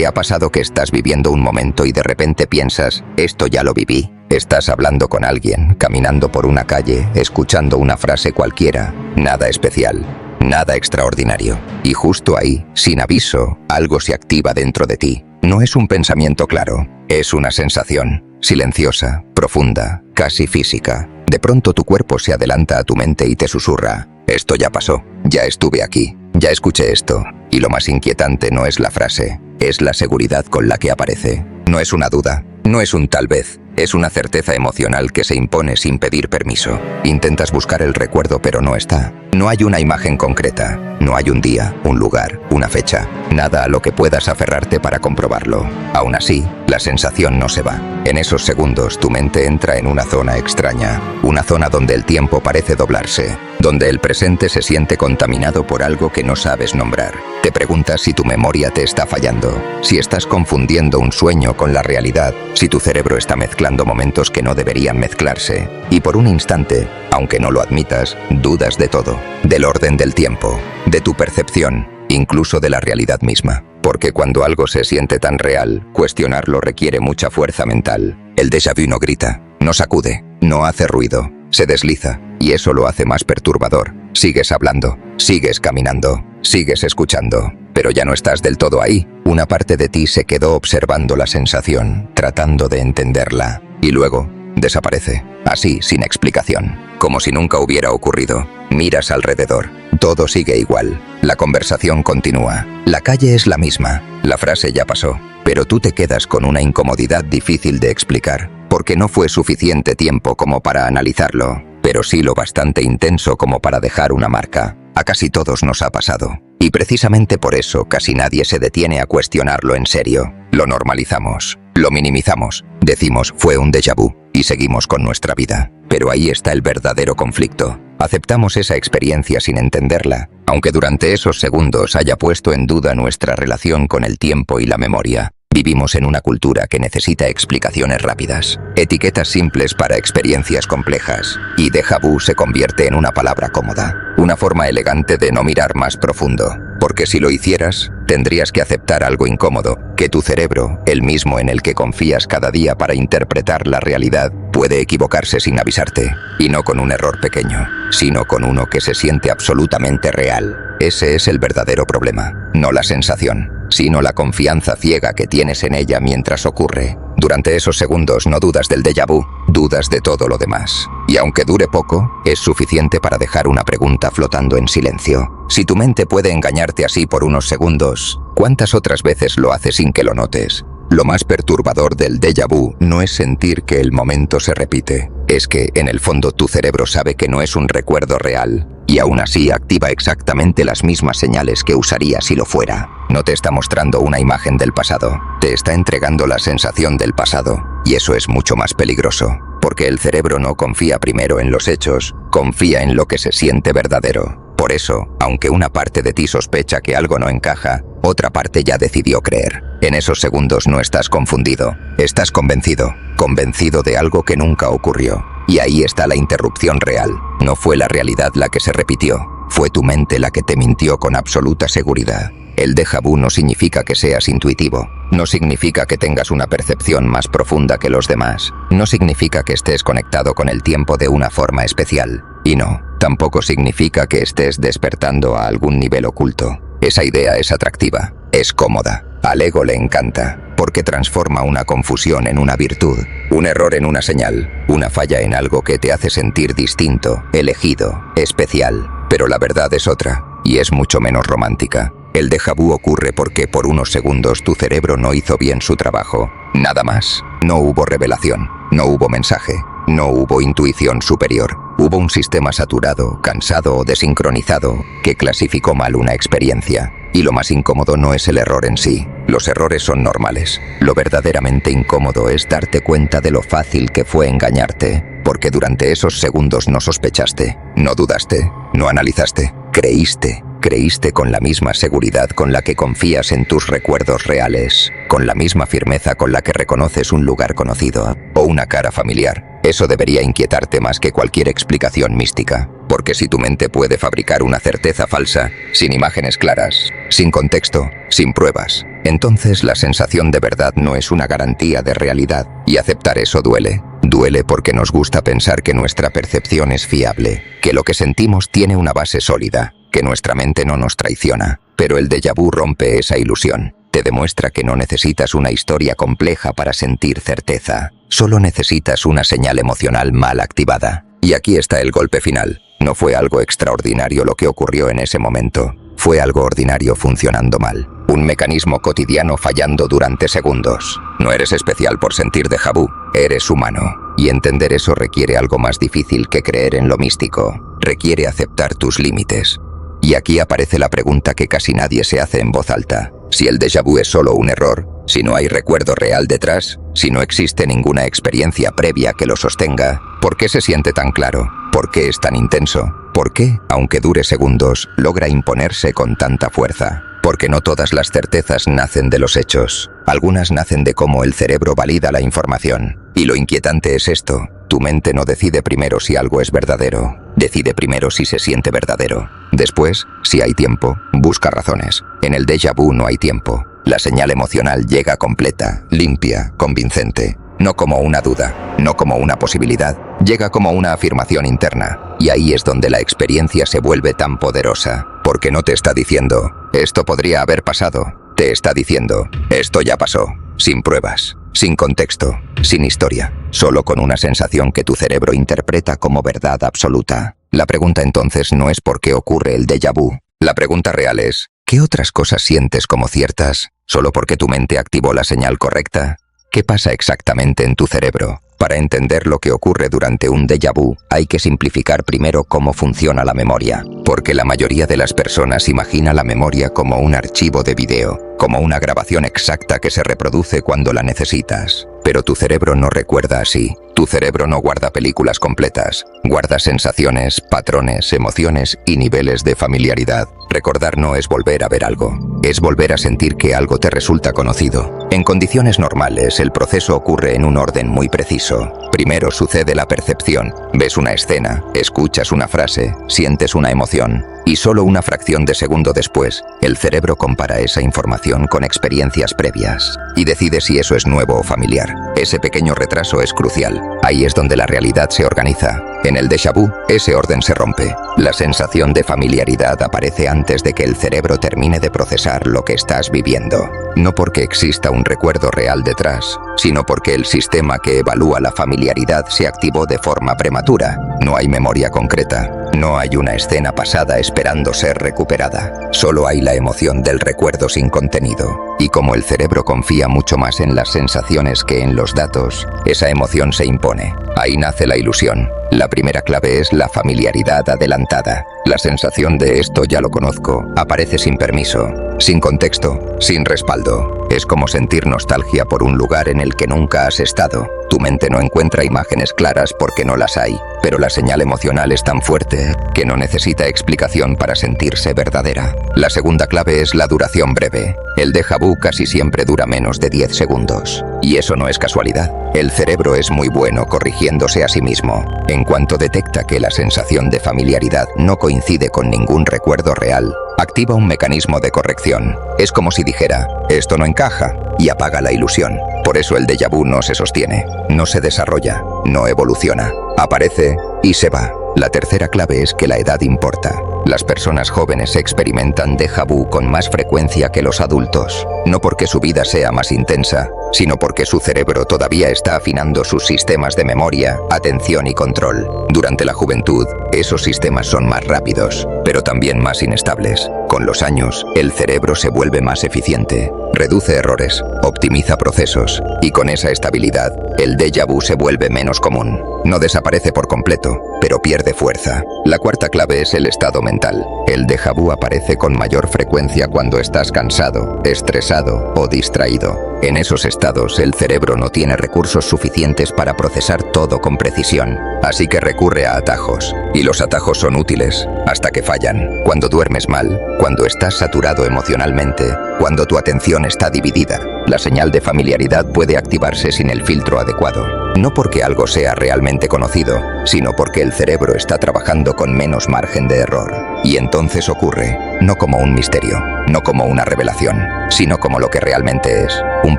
¿Te ha pasado que estás viviendo un momento y de repente piensas, esto ya lo viví? Estás hablando con alguien, caminando por una calle, escuchando una frase cualquiera, nada especial, nada extraordinario. Y justo ahí, sin aviso, algo se activa dentro de ti. No es un pensamiento claro, es una sensación, silenciosa, profunda, casi física. De pronto tu cuerpo se adelanta a tu mente y te susurra, esto ya pasó, ya estuve aquí, ya escuché esto. Y lo más inquietante no es la frase, es la seguridad con la que aparece. No es una duda, no es un tal vez, es una certeza emocional que se impone sin pedir permiso. Intentas buscar el recuerdo pero no está. No hay una imagen concreta, no hay un día, un lugar, una fecha, nada a lo que puedas aferrarte para comprobarlo. Aún así, la sensación no se va. En esos segundos tu mente entra en una zona extraña, una zona donde el tiempo parece doblarse, donde el presente se siente contaminado por algo que no sabes nombrar. Te preguntas si tu memoria te está fallando, si estás confundiendo un sueño con la realidad, si tu cerebro está mezclando momentos que no deberían mezclarse. Y por un instante, aunque no lo admitas, dudas de todo, del orden del tiempo, de tu percepción, incluso de la realidad misma. Porque cuando algo se siente tan real, cuestionarlo requiere mucha fuerza mental. El déjà vu no grita, no sacude, no hace ruido, se desliza, y eso lo hace más perturbador. Sigues hablando, sigues caminando, sigues escuchando, pero ya no estás del todo ahí. Una parte de ti se quedó observando la sensación, tratando de entenderla, y luego desaparece, así, sin explicación, como si nunca hubiera ocurrido. Miras alrededor, todo sigue igual, la conversación continúa, la calle es la misma, la frase ya pasó, pero tú te quedas con una incomodidad difícil de explicar, porque no fue suficiente tiempo como para analizarlo, pero sí lo bastante intenso como para dejar una marca. A casi todos nos ha pasado, y precisamente por eso casi nadie se detiene a cuestionarlo en serio. Lo normalizamos, lo minimizamos, decimos fue un déjà vu, y seguimos con nuestra vida. Pero ahí está el verdadero conflicto. Aceptamos esa experiencia sin entenderla, aunque durante esos segundos haya puesto en duda nuestra relación con el tiempo y la memoria. Vivimos en una cultura que necesita explicaciones rápidas, etiquetas simples para experiencias complejas, y déjà vu se convierte en una palabra cómoda, una forma elegante de no mirar más profundo, porque si lo hicieras, tendrías que aceptar algo incómodo, que tu cerebro, el mismo en el que confías cada día para interpretar la realidad, puede equivocarse sin avisarte, y no con un error pequeño, sino con uno que se siente absolutamente real. Ese es el verdadero problema, no la sensación, sino la confianza ciega que tienes en ella mientras ocurre. Durante esos segundos no dudas del déjà vu, dudas de todo lo demás. Y aunque dure poco, es suficiente para dejar una pregunta flotando en silencio. Si tu mente puede engañarte así por unos segundos, ¿cuántas otras veces lo hace sin que lo notes? Lo más perturbador del déjà vu no es sentir que el momento se repite, es que, en el fondo, tu cerebro sabe que no es un recuerdo real, y aún así activa exactamente las mismas señales que usaría si lo fuera. No te está mostrando una imagen del pasado, te está entregando la sensación del pasado, y eso es mucho más peligroso, porque el cerebro no confía primero en los hechos, confía en lo que se siente verdadero. Por eso, aunque una parte de ti sospecha que algo no encaja, otra parte ya decidió creer. En esos segundos no estás confundido, estás convencido, convencido de algo que nunca ocurrió. Y ahí está la interrupción real. No fue la realidad la que se repitió, fue tu mente la que te mintió con absoluta seguridad. El déjà vu no significa que seas intuitivo, no significa que tengas una percepción más profunda que los demás, no significa que estés conectado con el tiempo de una forma especial, y no, tampoco significa que estés despertando a algún nivel oculto. Esa idea es atractiva, es cómoda, al ego le encanta, porque transforma una confusión en una virtud, un error en una señal, una falla en algo que te hace sentir distinto, elegido, especial. Pero la verdad es otra, y es mucho menos romántica. El déjà vu ocurre porque por unos segundos tu cerebro no hizo bien su trabajo. Nada más. No hubo revelación, no hubo mensaje, no hubo intuición superior. Hubo un sistema saturado, cansado o desincronizado que clasificó mal una experiencia. Y lo más incómodo no es el error en sí. Los errores son normales. Lo verdaderamente incómodo es darte cuenta de lo fácil que fue engañarte, porque durante esos segundos no sospechaste, no dudaste, no analizaste, creíste. Creíste con la misma seguridad con la que confías en tus recuerdos reales, con la misma firmeza con la que reconoces un lugar conocido o una cara familiar. Eso debería inquietarte más que cualquier explicación mística, Porque si tu mente puede fabricar una certeza falsa, sin imágenes claras, sin contexto, sin pruebas, entonces la sensación de verdad no es una garantía de realidad. Y aceptar eso duele. Duele porque nos gusta pensar que nuestra percepción es fiable, que lo que sentimos tiene una base sólida, que nuestra mente no nos traiciona. Pero el déjà vu rompe esa ilusión. Te demuestra que no necesitas una historia compleja para sentir certeza. Solo necesitas una señal emocional mal activada. Y aquí está el golpe final. No fue algo extraordinario lo que ocurrió en ese momento. Fue algo ordinario funcionando mal. Un mecanismo cotidiano fallando durante segundos. No eres especial por sentir déjà vu. Eres humano. Y entender eso requiere algo más difícil que creer en lo místico. Requiere aceptar tus límites. Y aquí aparece la pregunta que casi nadie se hace en voz alta. Si el déjà vu es solo un error, si no hay recuerdo real detrás, si no existe ninguna experiencia previa que lo sostenga, ¿por qué se siente tan claro? ¿Por qué es tan intenso? ¿Por qué, aunque dure segundos, logra imponerse con tanta fuerza? Porque no todas las certezas nacen de los hechos. Algunas nacen de cómo el cerebro valida la información. Y lo inquietante es esto. Tu mente no decide primero si algo es verdadero. Decide primero si se siente verdadero. Después, si hay tiempo, busca razones. En el déjà vu no hay tiempo. La señal emocional llega completa, limpia, convincente. No como una duda, no como una posibilidad. Llega como una afirmación interna. Y ahí es donde la experiencia se vuelve tan poderosa. Porque no te está diciendo, esto podría haber pasado. Te está diciendo, esto ya pasó. Sin pruebas, sin contexto, sin historia. Solo con una sensación que tu cerebro interpreta como verdad absoluta. La pregunta entonces no es por qué ocurre el déjà vu. La pregunta real es, ¿qué otras cosas sientes como ciertas solo porque tu mente activó la señal correcta? ¿Qué pasa exactamente en tu cerebro? Para entender lo que ocurre durante un déjà vu, hay que simplificar primero cómo funciona la memoria. Porque la mayoría de las personas imagina la memoria como un archivo de video, como una grabación exacta que se reproduce cuando la necesitas. Pero tu cerebro no recuerda así. Tu cerebro no guarda películas completas. Guarda sensaciones, patrones, emociones y niveles de familiaridad. Recordar no es volver a ver algo. Es volver a sentir que algo te resulta conocido. En condiciones normales, el proceso ocurre en un orden muy preciso. Primero sucede la percepción. Ves una escena, escuchas una frase, sientes una emoción. Y solo una fracción de segundo después, el cerebro compara esa información con experiencias previas. Y decide si eso es nuevo o familiar. Ese pequeño retraso es crucial. Ahí es donde la realidad se organiza. En el déjà vu, ese orden se rompe. La sensación de familiaridad aparece antes de que el cerebro termine de procesar lo que estás viviendo. No porque exista un recuerdo real detrás, sino porque el sistema que evalúa la familiaridad se activó de forma prematura. No hay memoria concreta. No hay una escena pasada esperando ser recuperada. Solo hay la emoción del recuerdo sin contenido. Y como el cerebro confía mucho más en las sensaciones que en los datos, esa emoción se impone. Ahí nace la ilusión. La primera clave es la familiaridad adelantada. La sensación de esto ya lo conozco aparece sin permiso, sin contexto, sin respaldo. Es como sentir nostalgia por un lugar en el que nunca has estado. Tu mente no encuentra imágenes claras porque no las hay, pero la señal emocional es tan fuerte que no necesita explicación para sentirse verdadera. La segunda clave es la duración breve. El déjà vu casi siempre dura menos de 10 segundos. Y eso no es casualidad. El cerebro es muy bueno corrigiéndose a sí mismo. En cuanto detecta que la sensación de familiaridad no coincide con ningún recuerdo real, activa un mecanismo de corrección. Es como si dijera, esto no encaja, y apaga la ilusión. Por eso el déjà vu no se sostiene, no se desarrolla, no evoluciona. Aparece y se va. La tercera clave es que la edad importa. Las personas jóvenes experimentan déjà vu con más frecuencia que los adultos, no porque su vida sea más intensa, sino porque su cerebro todavía está afinando sus sistemas de memoria, atención y control. Durante la juventud, esos sistemas son más rápidos, pero también más inestables. Con los años, el cerebro se vuelve más eficiente, reduce errores, optimiza procesos, y con esa estabilidad, el déjà vu se vuelve menos común. No desaparece por completo, pero pierde fuerza. La cuarta clave es el estado mental. El déjà vu aparece con mayor frecuencia cuando estás cansado, estresado o distraído. En esos estados, el cerebro no tiene recursos suficientes para procesar todo con precisión, así que recurre a atajos. Y los atajos son útiles, hasta que fallan. Cuando duermes mal, cuando estás saturado emocionalmente, cuando tu atención está dividida, la señal de familiaridad puede activarse sin el filtro adecuado. No porque algo sea realmente conocido, sino porque el cerebro está trabajando con menos margen de error. Y entonces ocurre, no como un misterio, no como una revelación, sino como lo que realmente es, un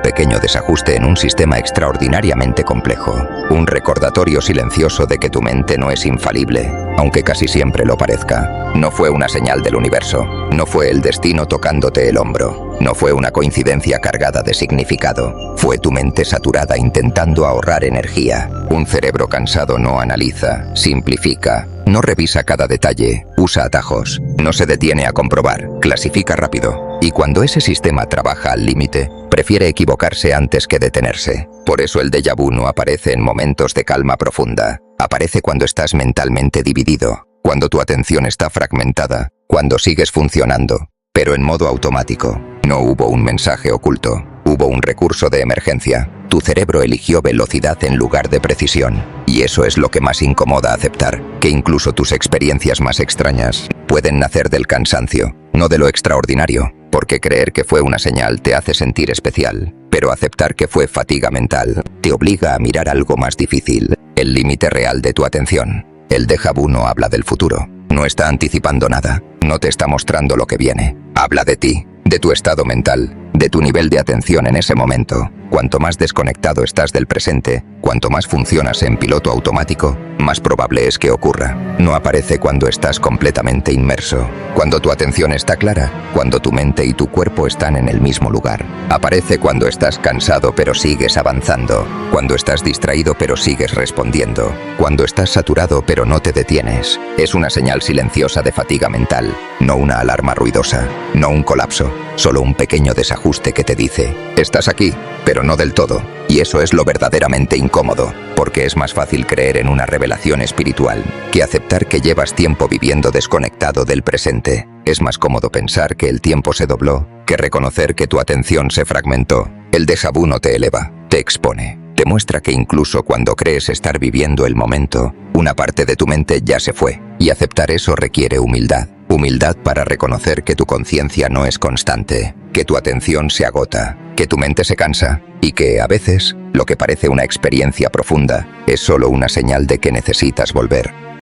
pequeño desajuste en un sistema extraordinariamente complejo, un recordatorio silencioso de que tu mente no es infalible, aunque casi siempre lo parezca. No fue una señal del universo, no fue el destino tocándote el hombro, no fue una coincidencia cargada de significado, fue tu mente saturada intentando ahorrar energía. Un cerebro cansado no analiza, simplifica, no revisa cada detalle, usa atajos, no se detiene a comprobar, clasifica rápido. Y cuando ese sistema trabaja al límite, prefiere equivocarse antes que detenerse. Por eso el déjà vu no aparece en momentos de calma profunda. Aparece cuando estás mentalmente dividido, cuando tu atención está fragmentada, cuando sigues funcionando, pero en modo automático. No hubo un mensaje oculto, hubo un recurso de emergencia. Tu cerebro eligió velocidad en lugar de precisión. Y eso es lo que más incomoda aceptar, que incluso tus experiencias más extrañas pueden nacer del cansancio, no de lo extraordinario, porque creer que fue una señal te hace sentir especial, pero aceptar que fue fatiga mental te obliga a mirar algo más difícil, el límite real de tu atención. El déjà vu no habla del futuro, no está anticipando nada, no te está mostrando lo que viene, habla de ti, de tu estado mental, de tu nivel de atención en ese momento. Cuanto más desconectado estás del presente, cuanto más funcionas en piloto automático, más probable es que ocurra. No aparece cuando estás completamente inmerso, cuando tu atención está clara, cuando tu mente y tu cuerpo están en el mismo lugar. Aparece cuando estás cansado pero sigues avanzando, cuando estás distraído pero sigues respondiendo, cuando estás saturado pero no te detienes. Es una señal silenciosa de fatiga mental, no una alarma ruidosa, no un colapso, solo un pequeño desajuste que te dice, estás aquí, pero no del todo. Y eso es lo verdaderamente incómodo, porque es más fácil creer en una revelación espiritual que aceptar que llevas tiempo viviendo desconectado del presente. Es más cómodo pensar que el tiempo se dobló que reconocer que tu atención se fragmentó. El déjà vu no te eleva, te expone. Te muestra que incluso cuando crees estar viviendo el momento, una parte de tu mente ya se fue. Y aceptar eso requiere humildad. Humildad para reconocer que tu conciencia no es constante, que tu atención se agota, que tu mente se cansa y que, a veces, lo que parece una experiencia profunda es solo una señal de que necesitas volver.